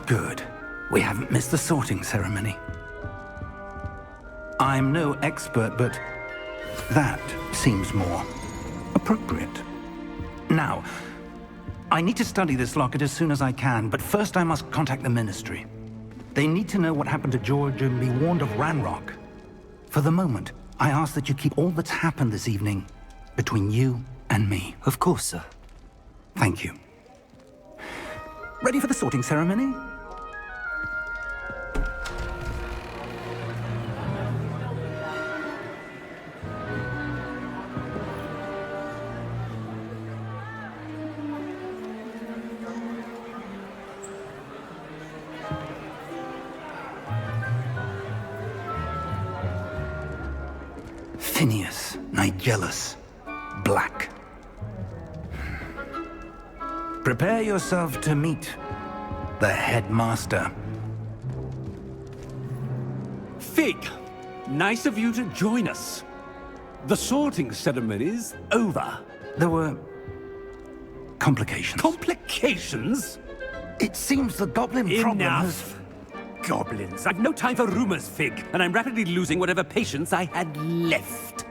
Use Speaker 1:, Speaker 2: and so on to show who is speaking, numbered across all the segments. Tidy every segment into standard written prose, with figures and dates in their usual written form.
Speaker 1: Good. We haven't missed the sorting ceremony. I'm no expert, but that seems more appropriate. Now, I need to study this locket as soon as I can, but first I must contact the Ministry. They need to know what happened to George and be warned of Ranrock. For the moment, I ask that you keep all that's happened this evening between you and me.
Speaker 2: Of course, sir.
Speaker 1: Thank you. Ready for the sorting ceremony? Phineas, Nigellus, Black. Prepare yourself to meet the headmaster.
Speaker 3: Fig, nice of you to join us. The sorting ceremony's over.
Speaker 1: There were complications.
Speaker 3: Complications?
Speaker 1: It seems the goblin problem has...
Speaker 3: Enough! Goblins. I've no time for rumors, Fig, and I'm rapidly losing whatever patience I had left.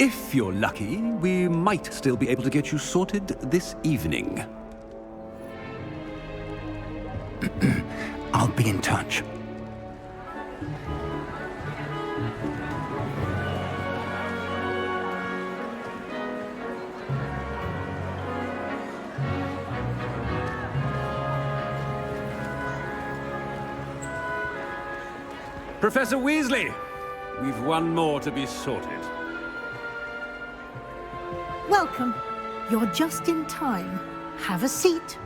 Speaker 3: If you're lucky, we might still be able to get you sorted this evening.
Speaker 1: I'll be in touch.
Speaker 3: Professor Weasley, we've one more to be sorted.
Speaker 4: Welcome. You're just in time. Have a seat.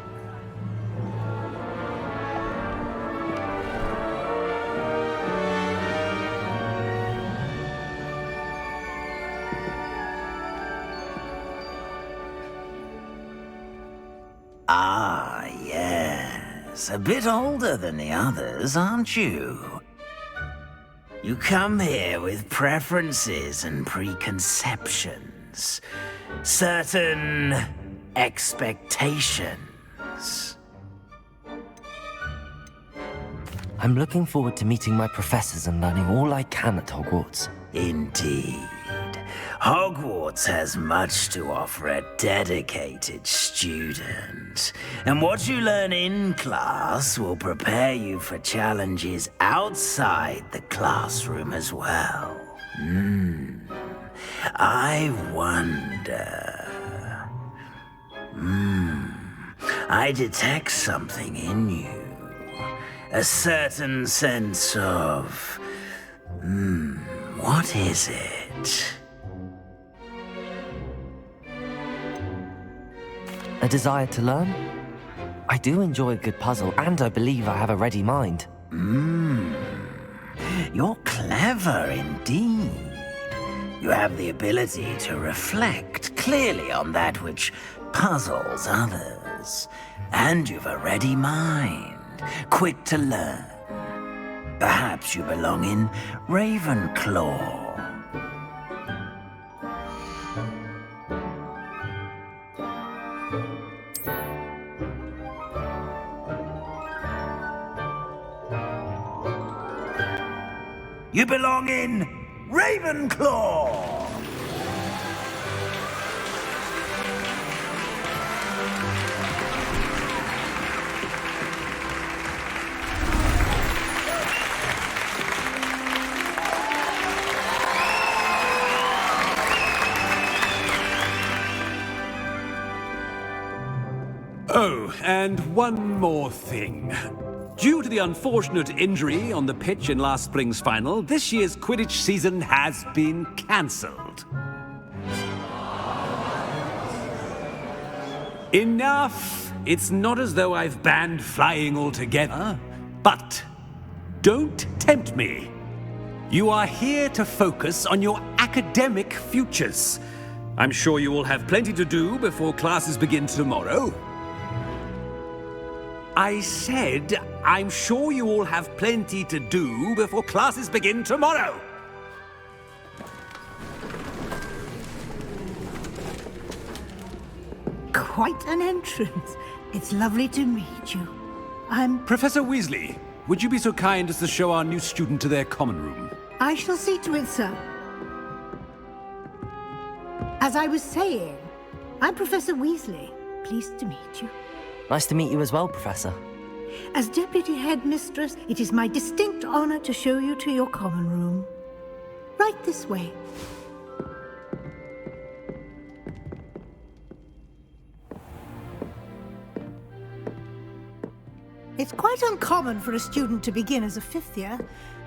Speaker 5: Ah, yes. A bit older than the others, aren't you? You come here with preferences and preconceptions. Certain expectations.
Speaker 2: I'm looking forward to meeting my professors and learning all I can at Hogwarts.
Speaker 5: Indeed. Hogwarts has much to offer a dedicated student. And what you learn in class will prepare you for challenges outside the classroom as well. I wonder... I detect something in you. A certain sense of... what is it?
Speaker 2: A desire to learn? I do enjoy a good puzzle, and I believe I have a ready mind.
Speaker 5: You're clever indeed. You have the ability to reflect clearly on that which puzzles others. And you've a ready mind, quick to learn. Perhaps you belong in Ravenclaw. You belong in Ravenclaw!
Speaker 3: Oh, and one more thing. Due to the unfortunate injury on the pitch in last spring's final, this year's Quidditch season has been cancelled. Enough! It's not as though I've banned flying altogether, but don't tempt me. You are here to focus on your academic futures. I'm sure you will have plenty to do before classes begin tomorrow. I said, I'm sure you all have plenty to do before classes begin tomorrow.
Speaker 4: Quite an entrance. It's lovely to meet you.
Speaker 3: Professor Weasley, would you be so kind as to show our new student to their common room?
Speaker 4: I shall see to it, sir. As I was saying, I'm Professor Weasley. Pleased to meet you.
Speaker 2: Nice to meet you as well, Professor.
Speaker 4: As Deputy Headmistress, it is my distinct honor to show you to your common room. Right this way. It's quite uncommon for a student to begin as a fifth year.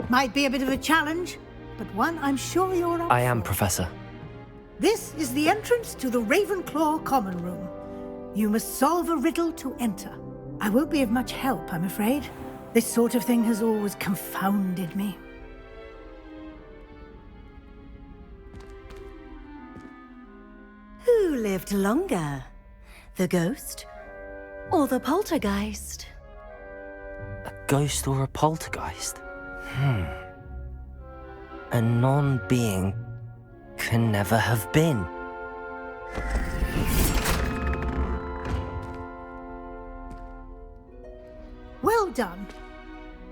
Speaker 4: Might be a bit of a challenge, but one I'm sure you're up
Speaker 2: I am,
Speaker 4: for.
Speaker 2: Professor.
Speaker 4: This is the entrance to the Ravenclaw common room. You must solve a riddle to enter. I won't be of much help, I'm afraid. This sort of thing has always confounded me.
Speaker 6: Who lived longer? The ghost or the poltergeist?
Speaker 2: A ghost or a poltergeist? A non-being can never have been.
Speaker 4: Well done.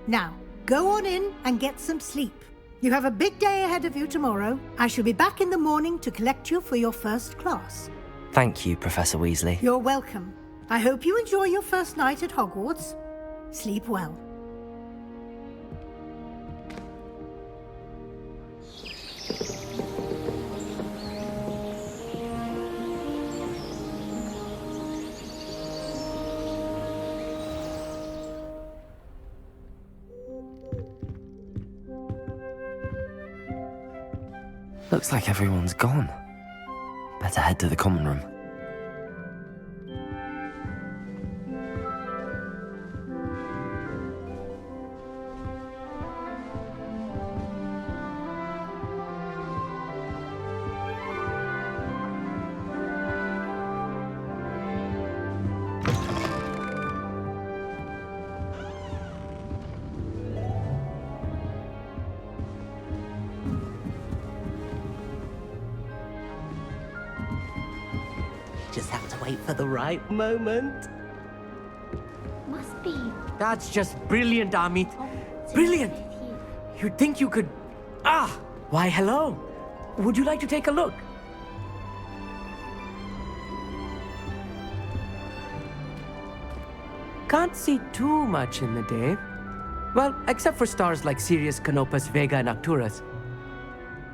Speaker 4: Now, go on in and get some sleep. You have a big day ahead of you tomorrow. I shall be back in the morning to collect you for your first class.
Speaker 2: Thank you, Professor Weasley.
Speaker 4: You're welcome. I hope you enjoy your first night at Hogwarts. Sleep well.
Speaker 2: Looks like everyone's gone. Better head to the common room.
Speaker 7: Just have to wait for the right moment.
Speaker 8: Must be.
Speaker 7: That's just brilliant, Amit. Brilliant! You'd think you could... Ah! Why, hello. Would you like to take a look? Can't see too much in the day. Well, except for stars like Sirius, Canopus, Vega, and Arcturus.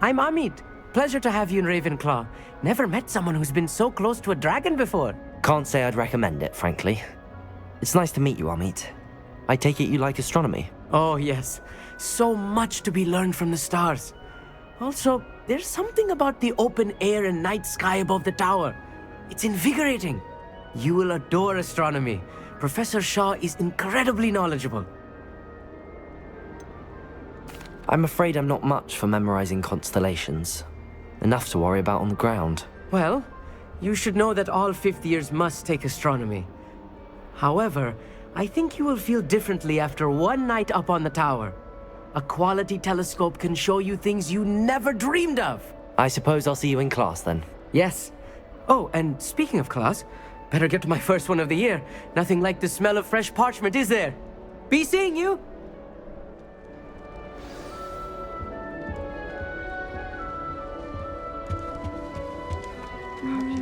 Speaker 7: I'm Amit. Pleasure to have you in Ravenclaw. Never met someone who's been so close to a dragon before.
Speaker 2: Can't say I'd recommend it, frankly. It's nice to meet you, Amit. I take it you like astronomy.
Speaker 7: Oh, yes. So much to be learned from the stars. Also, there's something about the open air and night sky above the tower. It's invigorating. You will adore astronomy. Professor Shaw is incredibly knowledgeable.
Speaker 2: I'm afraid I'm not much for memorizing constellations. Enough to worry about on the ground.
Speaker 7: Well, you should know that all fifth years must take astronomy. However, I think you will feel differently after one night up on the tower. A quality telescope can show you things you never dreamed of.
Speaker 2: I suppose I'll see you in class then.
Speaker 7: Yes. Oh, and speaking of class, better get to my first one of the year. Nothing like the smell of fresh parchment, is there? Be seeing you!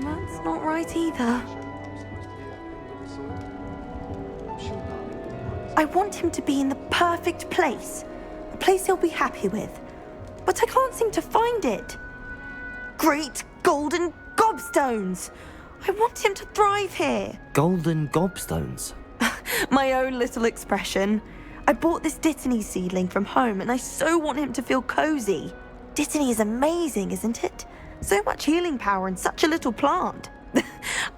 Speaker 6: That's not right either. I want him to be in the perfect place. A place he'll be happy with. But I can't seem to find it. Great golden gobstones! I want him to thrive here.
Speaker 2: Golden gobstones?
Speaker 6: My own little expression. I bought this Dittany seedling from home and I so want him to feel cozy. Dittany is amazing, isn't it? So much healing power in such a little plant.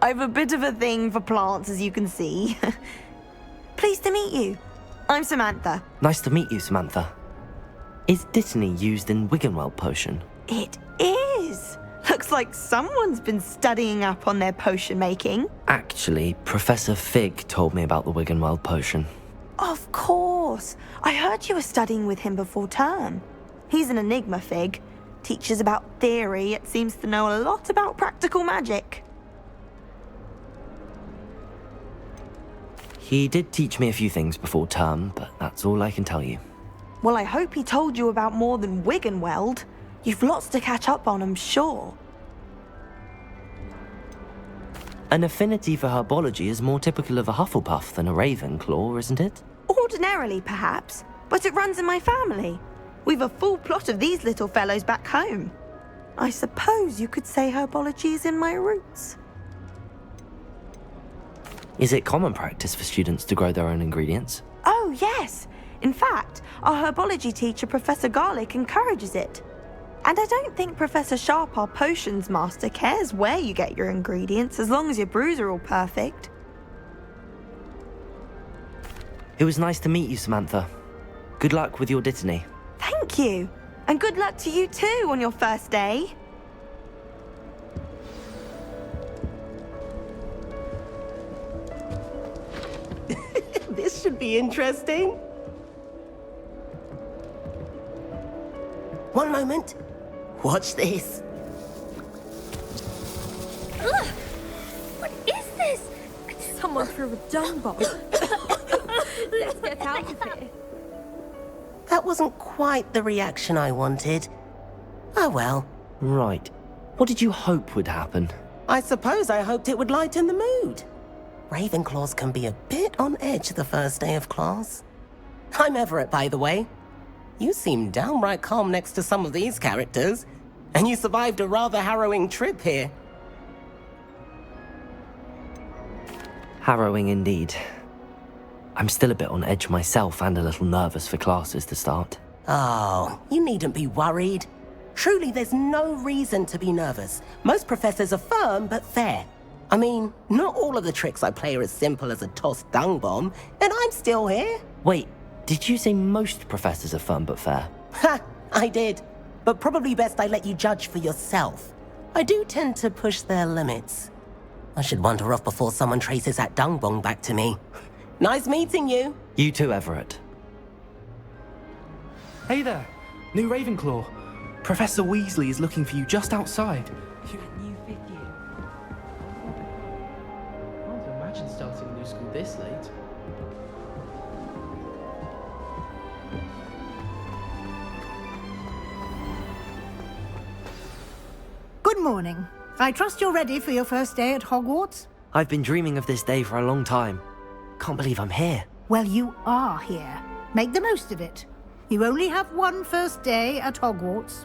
Speaker 6: I've a bit of a thing for plants, as you can see. Pleased to meet you. I'm Samantha.
Speaker 2: Nice to meet you, Samantha. Is Dittany used in Wiggenweld potion?
Speaker 6: It is. Looks like someone's been studying up on their potion making.
Speaker 2: Actually, Professor Fig told me about the Wiggenweld potion.
Speaker 6: Of course. I heard you were studying with him before term. He's an enigma, Fig. Teaches about theory, yet seems to know a lot about practical magic.
Speaker 2: He did teach me a few things before term, but that's all I can tell you.
Speaker 6: Well, I hope he told you about more than Wiggenweld. You've lots to catch up on, I'm sure.
Speaker 2: An affinity for herbology is more typical of a Hufflepuff than a Ravenclaw, isn't it?
Speaker 6: Ordinarily, perhaps, but it runs in my family. We've a full plot of these little fellows back home. I suppose you could say herbology is in my roots.
Speaker 2: Is it common practice for students to grow their own ingredients?
Speaker 6: Oh, yes. In fact, our herbology teacher, Professor Garlick, encourages it. And I don't think Professor Sharp, our potions master, cares where you get your ingredients as long as your brews are all perfect.
Speaker 2: It was nice to meet you, Samantha. Good luck with your dittany.
Speaker 6: Thank you. And good luck to you too on your first day.
Speaker 7: This should be interesting. One moment. Watch this.
Speaker 8: Ugh! What is this? Someone threw a dung bomb. Let's get out of here.
Speaker 7: That wasn't quite the reaction I wanted. Oh well.
Speaker 2: Right. What did you hope would happen?
Speaker 7: I suppose I hoped it would lighten the mood. Ravenclaws can be a bit on edge the first day of class. I'm Everett, by the way. You seem downright calm next to some of these characters, and you survived a rather harrowing trip here.
Speaker 2: Harrowing indeed. I'm still a bit on edge myself and a little nervous for classes to start.
Speaker 7: Oh, you needn't be worried. Truly, there's no reason to be nervous. Most professors are firm but fair. I mean, not all of the tricks I play are as simple as a tossed dung bomb, and I'm still here.
Speaker 2: Wait, did you say most professors are firm but fair?
Speaker 7: Ha! I did. But probably best I let you judge for yourself. I do tend to push their limits. I should wander off before someone traces that dung bomb back to me. Nice meeting you.
Speaker 2: You too, Everett.
Speaker 9: Hey there, new Ravenclaw. Professor Weasley is looking for you just outside.
Speaker 10: You're a new fifth year. Can't imagine starting new school this late.
Speaker 4: Good morning. I trust you're ready for your first day at Hogwarts?
Speaker 2: I've been dreaming of this day for a long time. Can't believe I'm here.
Speaker 4: Well, you are here. Make the most of it. You only have one first day at Hogwarts.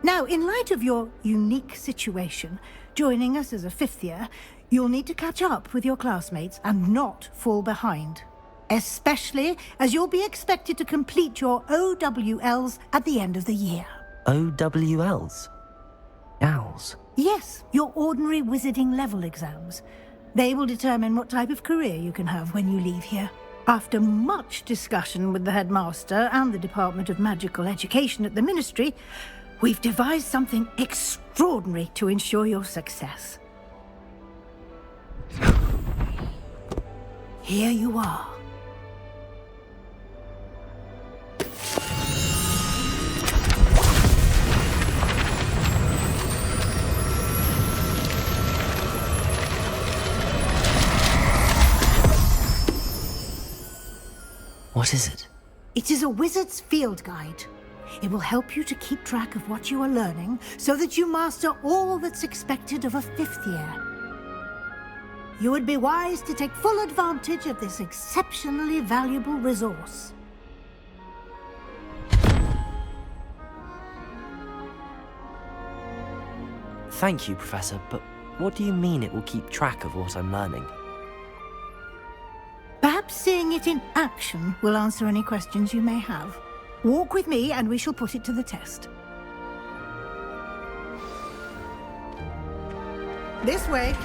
Speaker 4: Now, in light of your unique situation, joining us as a fifth year, you'll need to catch up with your classmates and not fall behind. Especially as you'll be expected to complete your OWLs at the end of the year.
Speaker 2: OWLs? Owls?
Speaker 4: Yes, your ordinary wizarding level exams. They will determine what type of career you can have when you leave here. After much discussion with the headmaster and the Department of Magical Education at the Ministry, we've devised something extraordinary to ensure your success. Here you are.
Speaker 2: What is it?
Speaker 4: It is a wizard's field guide. It will help you to keep track of what you are learning so that you master all that's expected of a fifth year. You would be wise to take full advantage of this exceptionally valuable resource.
Speaker 2: Thank you, Professor, but what do you mean it will keep track of what I'm learning?
Speaker 4: Perhaps seeing it in action will answer any questions you may have. Walk with me and we shall put it to the test. This way.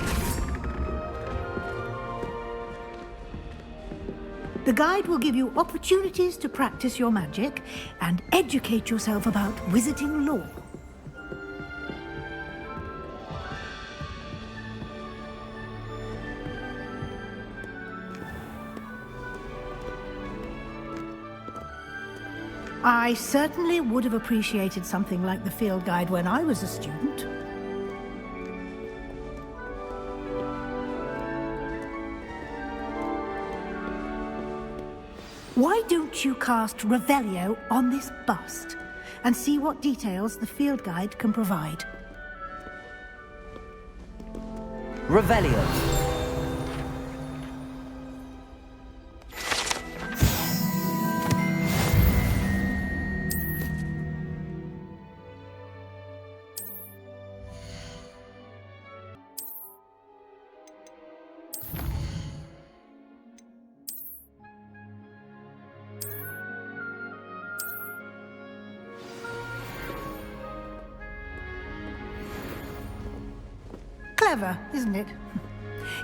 Speaker 4: The guide will give you opportunities to practice your magic and educate yourself about wizarding lore. I certainly would have appreciated something like the field guide when I was a student. Why don't you cast Revelio on this bust and see what details the field guide can provide?
Speaker 2: Revelio.
Speaker 4: Clever, isn't it?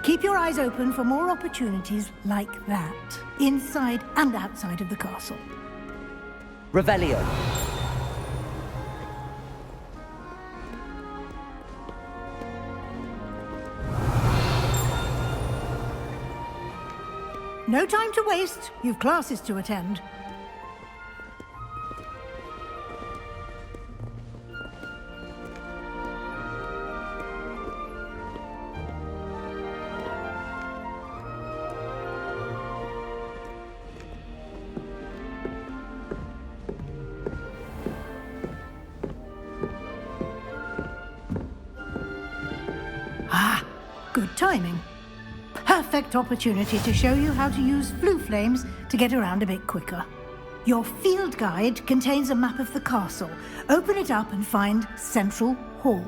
Speaker 4: Keep your eyes open for more opportunities like that, inside and outside of the castle.
Speaker 2: Revelio.
Speaker 4: No time to waste. You've classes to attend. Good timing. Perfect opportunity to show you how to use flue flames to get around a bit quicker. Your field guide contains a map of the castle. Open it up and find Central Hall.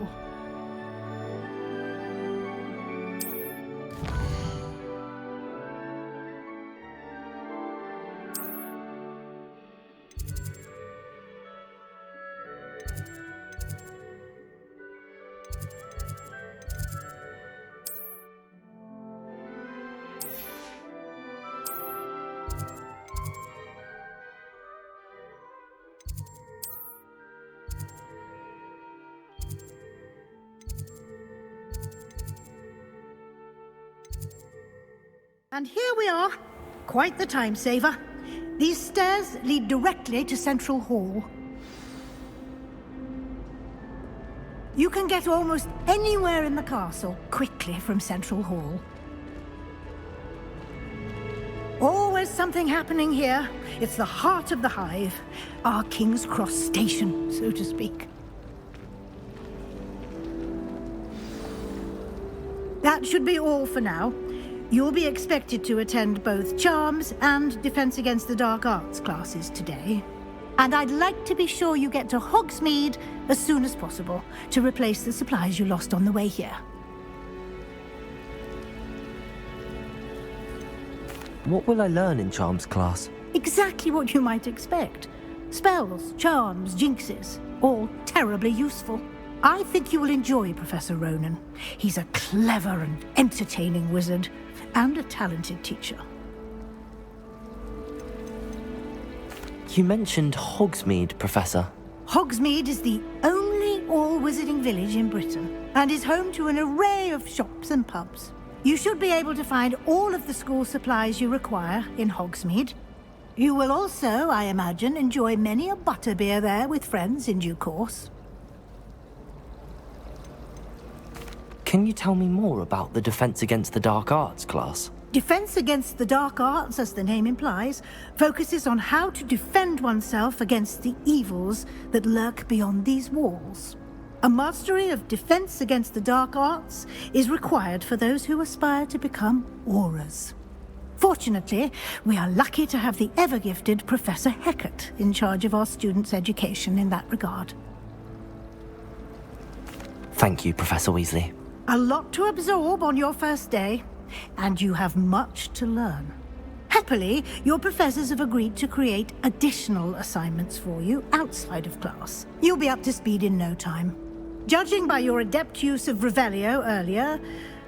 Speaker 4: And here we are. Quite the time saver. These stairs lead directly to Central Hall. You can get almost anywhere in the castle quickly from Central Hall. Always something happening here. It's the heart of the hive. Our King's Cross station, so to speak. That should be all for now. You'll be expected to attend both Charms and Defense Against the Dark Arts classes today. And I'd like to be sure you get to Hogsmeade as soon as possible to replace the supplies you lost on the way here.
Speaker 2: What will I learn in Charms class?
Speaker 4: Exactly what you might expect. Spells, charms, jinxes, all terribly useful. I think you will enjoy Professor Ronan. He's a clever and entertaining wizard, and a talented teacher.
Speaker 2: You mentioned Hogsmeade, Professor.
Speaker 4: Hogsmeade is the only all-wizarding village in Britain, and is home to an array of shops and pubs. You should be able to find all of the school supplies you require in Hogsmeade. You will also, I imagine, enjoy many a butterbeer there with friends in due course.
Speaker 2: Can you tell me more about the Defense Against the Dark Arts class?
Speaker 4: Defense Against the Dark Arts, as the name implies, focuses on how to defend oneself against the evils that lurk beyond these walls. A mastery of Defense Against the Dark Arts is required for those who aspire to become Aurors. Fortunately, we are lucky to have the ever-gifted Professor Hecat in charge of our students' education in that regard.
Speaker 2: Thank you, Professor Weasley.
Speaker 4: A lot to absorb on your first day, and you have much to learn. Happily, your professors have agreed to create additional assignments for you outside of class. You'll be up to speed in no time. Judging by your adept use of Revelio earlier,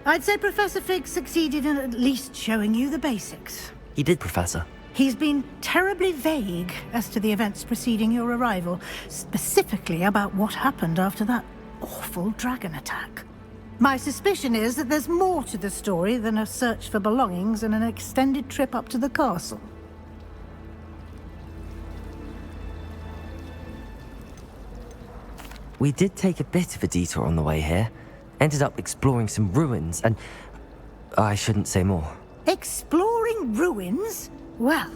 Speaker 4: I'd say Professor Fig succeeded in at least showing you the basics.
Speaker 2: He did, Professor.
Speaker 4: He's been terribly vague as to the events preceding your arrival, specifically about what happened after that awful dragon attack. My suspicion is that there's more to the story than a search for belongings and an extended trip up to the castle.
Speaker 2: We did take a bit of a detour on the way here. Ended up exploring some ruins and... I shouldn't say more.
Speaker 4: Exploring ruins? Well,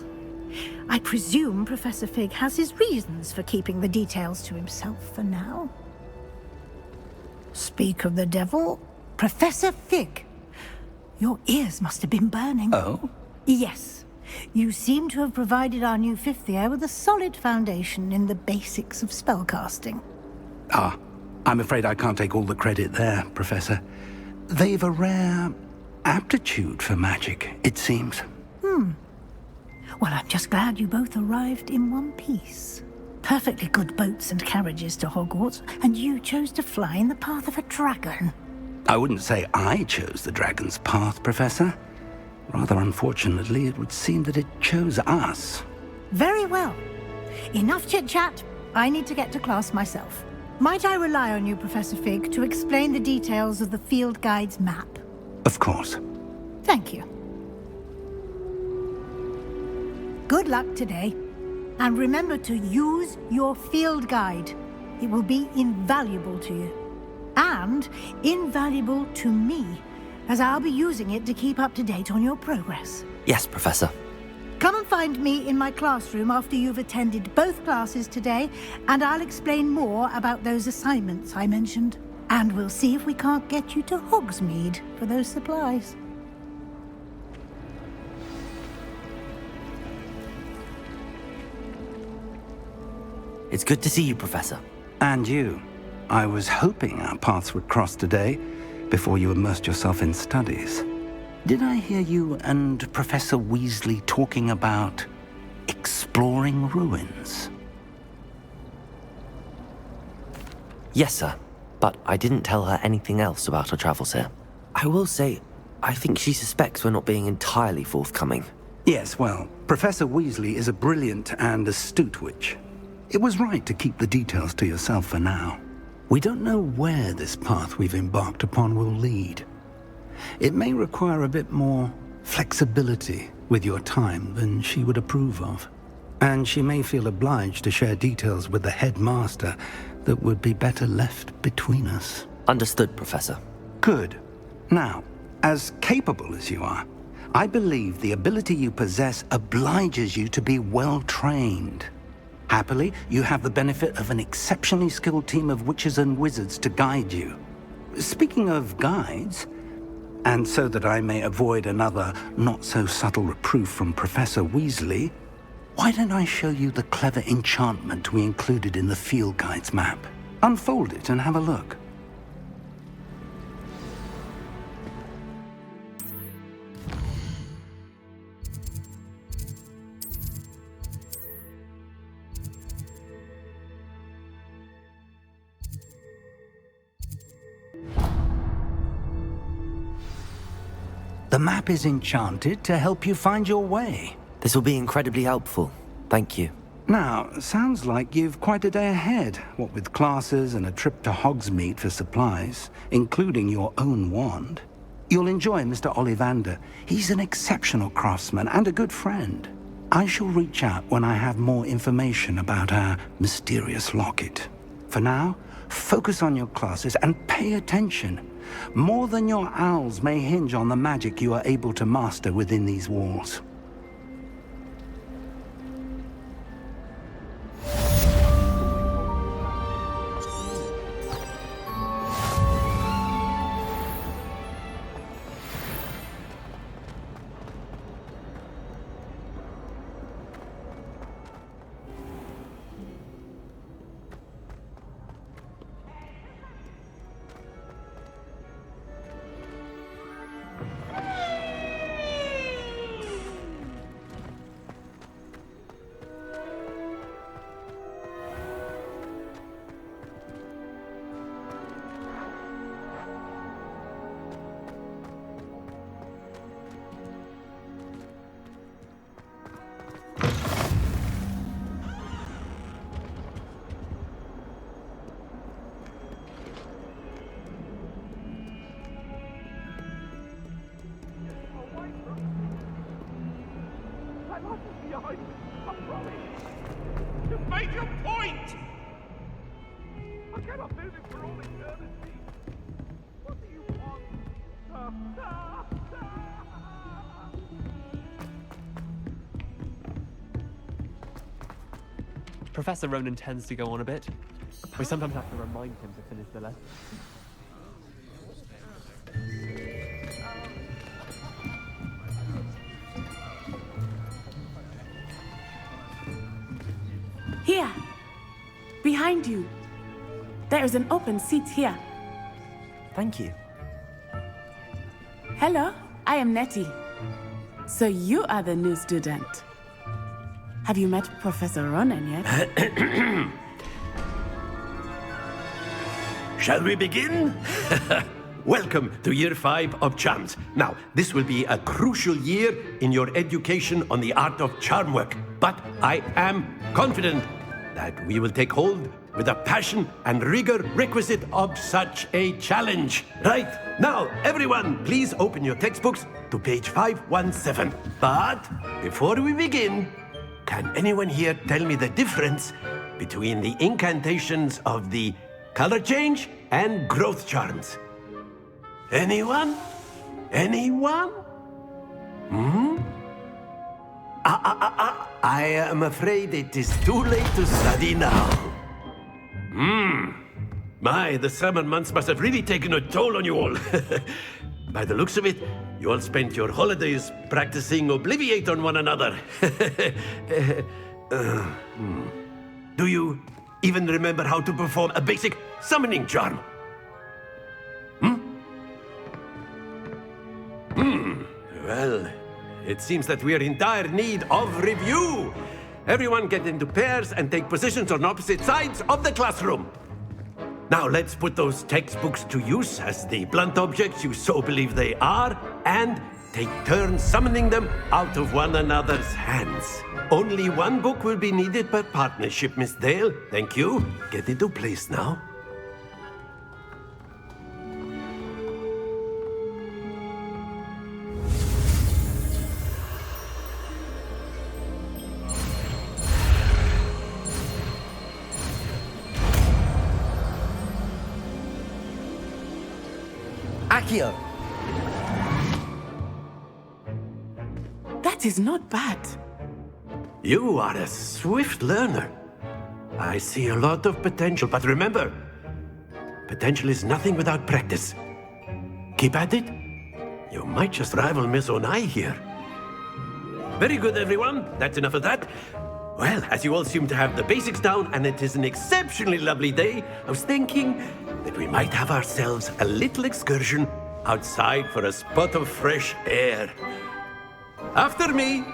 Speaker 4: I presume Professor Fig has his reasons for keeping the details to himself for now. Speak of the devil, Professor Fig. Your ears must have been burning.
Speaker 1: Oh?
Speaker 4: Yes. You seem to have provided our new fifth year with a solid foundation in the basics of spellcasting.
Speaker 1: Ah, I'm afraid I can't take all the credit there, Professor. They've a rare aptitude for magic, it seems.
Speaker 4: Well, I'm just glad you both arrived in one piece. Perfectly good boats and carriages to Hogwarts, and you chose to fly in the path of a dragon.
Speaker 1: I wouldn't say I chose the dragon's path, Professor. Rather unfortunately, it would seem that it chose us.
Speaker 4: Very well. Enough chit-chat. I need to get to class myself. Might I rely on you, Professor Fig, to explain the details of the field guide's map?
Speaker 1: Of course.
Speaker 4: Thank you. Good luck today. And remember to use your field guide. It will be invaluable to you. And invaluable to me, as I'll be using it to keep up to date on your progress.
Speaker 2: Yes, Professor.
Speaker 4: Come and find me in my classroom after you've attended both classes today, and I'll explain more about those assignments I mentioned. And we'll see if we can't get you to Hogsmeade for those supplies.
Speaker 2: It's good to see you, Professor.
Speaker 1: And you. I was hoping our paths would cross today, before you immersed yourself in studies. Did I hear you and Professor Weasley talking about exploring ruins?
Speaker 2: Yes, sir. But I didn't tell her anything else about our travels here. I will say, I think she suspects we're not being entirely forthcoming.
Speaker 1: Yes, well, Professor Weasley is a brilliant and astute witch. It was right to keep the details to yourself for now. We don't know where this path we've embarked upon will lead. It may require a bit more flexibility with your time than she would approve of. And she may feel obliged to share details with the headmaster that would be better left between us.
Speaker 2: Understood, Professor.
Speaker 1: Good. Now, as capable as you are, I believe the ability you possess obliges you to be well trained. Happily, you have the benefit of an exceptionally skilled team of witches and wizards to guide you. Speaking of guides, and so that I may avoid another not-so-subtle reproof from Professor Weasley, why don't I show you the clever enchantment we included in the field guide's map? Unfold it and have a look. The map is enchanted to help you find your way.
Speaker 2: This will be incredibly helpful. Thank you.
Speaker 1: Now, sounds like you've quite a day ahead, what with classes and a trip to Hogsmeade for supplies, including your own wand. You'll enjoy Mr. Ollivander. He's an exceptional craftsman and a good friend. I shall reach out when I have more information about our mysterious locket. For now, focus on your classes and pay attention. More than your owls may hinge on the magic you are able to master within these walls.
Speaker 11: You've made your point! I cannot do this for all eternity. What do you want?
Speaker 10: Professor Ronan tends to go on a bit. We sometimes have to remind him to finish the lesson.
Speaker 12: Here! Behind you! There is an open seat here.
Speaker 2: Thank you.
Speaker 12: Hello, I am Nettie. So you are the new student. Have you met Professor Ronan yet?
Speaker 13: Shall we begin? Welcome to Year 5 of Charms. Now, this will be a crucial year in your education on the art of charm work. But I am confident that we will take hold with the passion and rigor requisite of such a challenge. Right, now, everyone, please open your textbooks to page 517. But before we begin, can anyone here tell me the difference between the incantations of the color change and growth charms? Anyone? Anyone? I am afraid it is too late to study now. My, the summer months must have really taken a toll on you all. By the looks of it, you all spent your holidays practicing Obliviate on one another. Do you even remember how to perform a basic summoning charm? Well, it seems that we are in dire need of review. Everyone get into pairs and take positions on opposite sides of the classroom. Now let's put those textbooks to use as the blunt objects you so believe they are, and take turns summoning them out of one another's hands. Only one book will be needed per partnership, Miss Dale. Thank you. Get into place now.
Speaker 2: Accio!
Speaker 12: That is not bad.
Speaker 13: You are a swift learner. I see a lot of potential, but remember, potential is nothing without practice. Keep at it. You might just rival Miss Onai here. Very good, everyone. That's enough of that. Well, as you all seem to have the basics down, and it is an exceptionally lovely day, I was thinking that we might have ourselves a little excursion outside for a spot of fresh air. After me.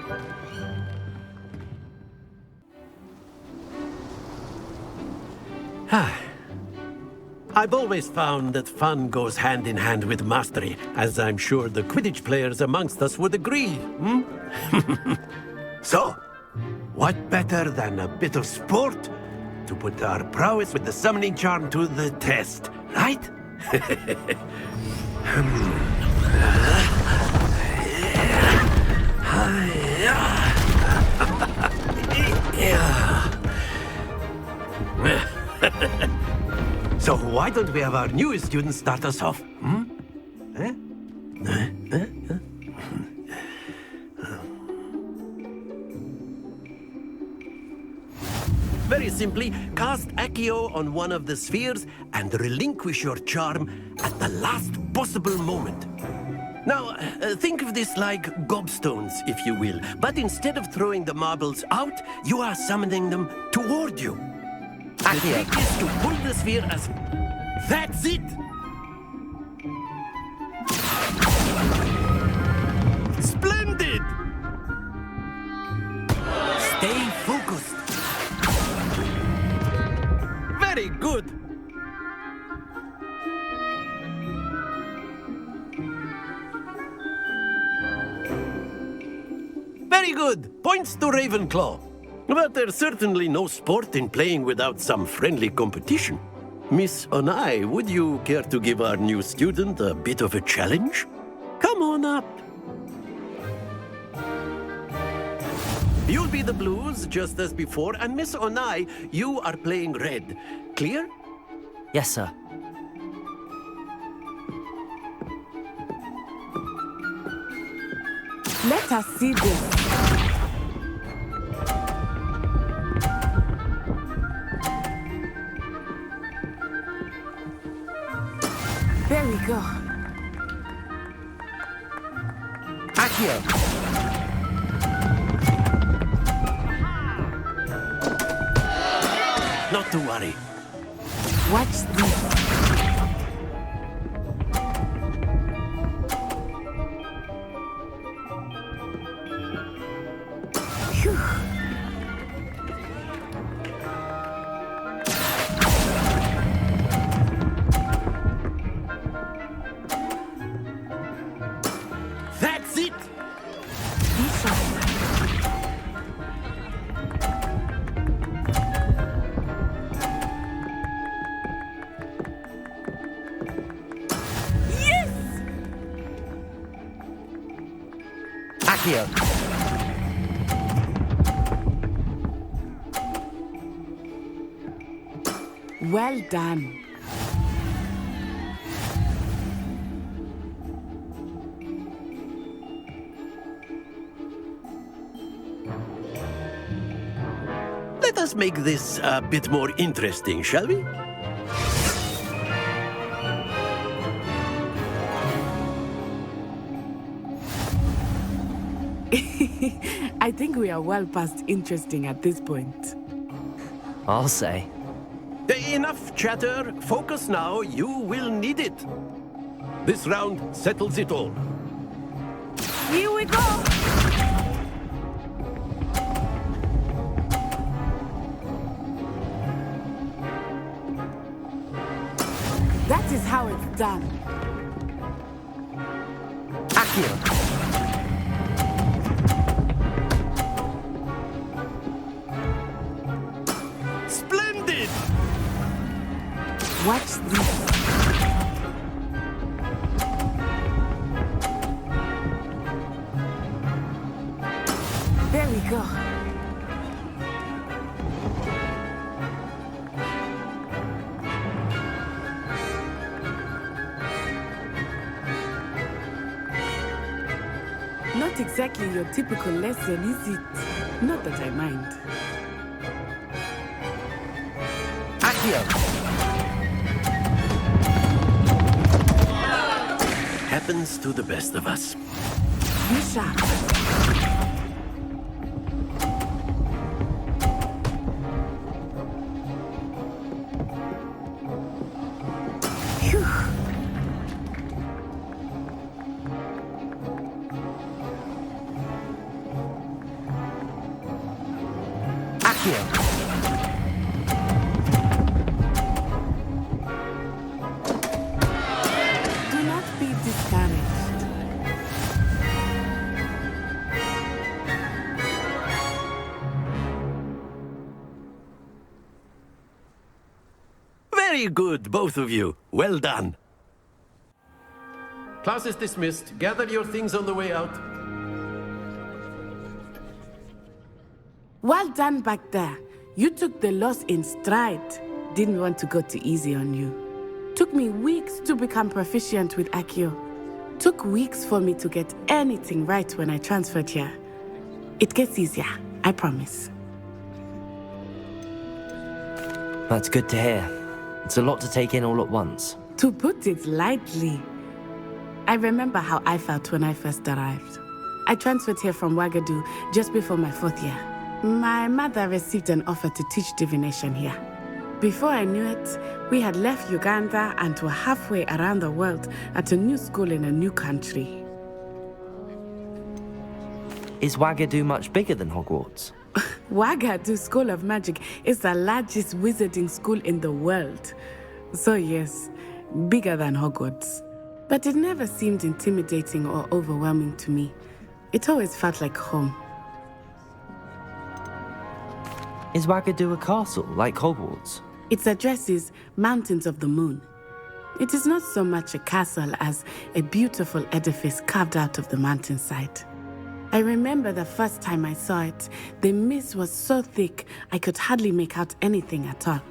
Speaker 13: I've always found that fun goes hand in hand with mastery, as I'm sure the Quidditch players amongst us would agree. So, what better than a bit of sport to put our prowess with the summoning charm to the test, right? So why don't we have our newest student start us off? Very simply, cast Accio on one of the spheres and relinquish your charm at the last possible moment. Now, think of this like gobstones, if you will, but instead of throwing the marbles out, you are summoning them toward you. The trick is to pull the sphere as... That's it! Splendid! Stay focused. Very good. Very good. Points to Ravenclaw. But there's certainly no sport in playing without some friendly competition. Miss Onai, would you care to give our new student a bit of a challenge? Come on up. You'll be the blues, just as before, and Miss Onai, you are playing red. Clear?
Speaker 2: Yes, sir.
Speaker 12: Let us see this. go.
Speaker 2: Accio!
Speaker 13: Not to worry.
Speaker 12: Watch this. Phew.
Speaker 13: That's it!
Speaker 12: This one.
Speaker 2: Accio!
Speaker 12: Well done.
Speaker 13: Let us make this a bit more interesting, shall we?
Speaker 12: I think we are well past interesting at this point.
Speaker 2: I'll say.
Speaker 13: Enough chatter. Focus now. You will need it. This round settles it all.
Speaker 12: Here we go! That is how it's done.
Speaker 2: Accio!
Speaker 13: Splendid!
Speaker 12: Watch this. There we go. Not exactly your typical lesson, is it? Not that I mind.
Speaker 2: Accio!
Speaker 13: Happens to the best of us.
Speaker 12: Be sharp. Phew.
Speaker 2: Accio!
Speaker 12: Do not be discouraged.
Speaker 13: Very good, both of you. Well done. Class is dismissed. Gather your things on the way out.
Speaker 12: Well done back there. You took the loss in stride. Didn't want to go too easy on you. Took me weeks to become proficient with Accio. Took weeks for me to get anything right when I transferred here. It gets easier, I promise.
Speaker 2: That's good to hear. It's a lot to take in all at once.
Speaker 12: To put it lightly, I remember how I felt when I first arrived. I transferred here from Wagadu just before my 4th year. My mother received an offer to teach divination here. Before I knew it, we had left Uganda and were halfway around the world at a new school in a new country.
Speaker 2: Is Wagadu much bigger than Hogwarts?
Speaker 12: Wagadu School of Magic is the largest wizarding school in the world. So yes, bigger than Hogwarts. But it never seemed intimidating or overwhelming to me. It always felt like home.
Speaker 2: Is Wagadu a castle, like Hogwarts?
Speaker 12: Its address is Mountains of the Moon. It is not so much a castle as a beautiful edifice carved out of the mountainside. I remember the first time I saw it, the mist was so thick I could hardly make out anything at all.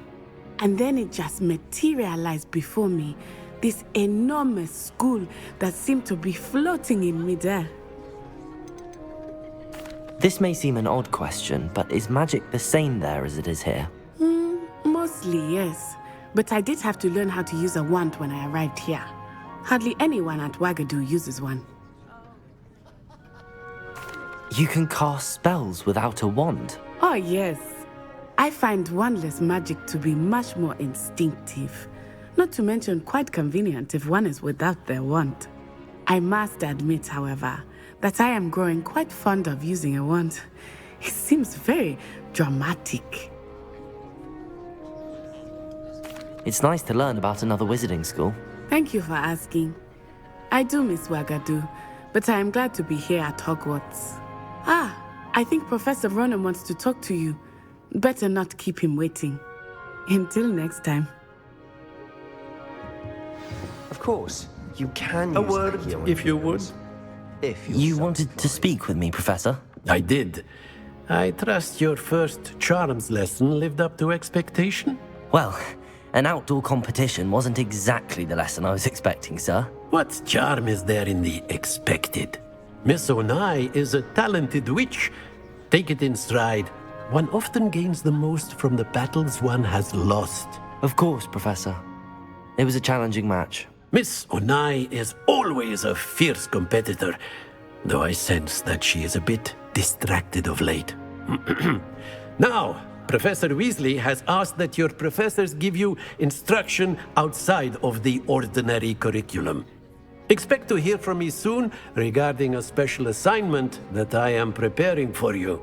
Speaker 12: And then it just materialized before me, this enormous school that seemed to be floating in midair.
Speaker 2: This may seem an odd question, but is magic the same there as it is here?
Speaker 12: Mostly, yes. But I did have to learn how to use a wand when I arrived here. Hardly anyone at Wagadu uses one.
Speaker 2: You can cast spells without a wand.
Speaker 12: Oh, yes. I find wandless magic to be much more instinctive. Not to mention quite convenient if one is without their wand. I must admit, however, that I am growing quite fond of using a wand. It seems very dramatic.
Speaker 2: It's nice to learn about another wizarding school.
Speaker 12: Thank you for asking. I do miss Wagadu, but I am glad to be here at Hogwarts. Ah, I think Professor Ronan wants to talk to you. Better not keep him waiting. Until next time.
Speaker 14: Of course, you can
Speaker 13: A
Speaker 14: use
Speaker 13: word,
Speaker 14: that here
Speaker 13: if you would.
Speaker 14: If
Speaker 2: You wanted to speak with me, Professor?
Speaker 13: I did. I trust your first charms lesson lived up to expectation?
Speaker 2: Well, an outdoor competition wasn't exactly the lesson I was expecting, sir.
Speaker 13: What charm is there in the expected? Miss Onai is a talented witch. Take it in stride. One often gains the most from the battles one has lost.
Speaker 2: Of course, Professor. It was a challenging match.
Speaker 13: Miss Onai is always a fierce competitor, though I sense that she is a bit distracted of late. Now, Professor Weasley has asked that your professors give you instruction outside of the ordinary curriculum. Expect to hear from me soon regarding a special assignment that I am preparing for you.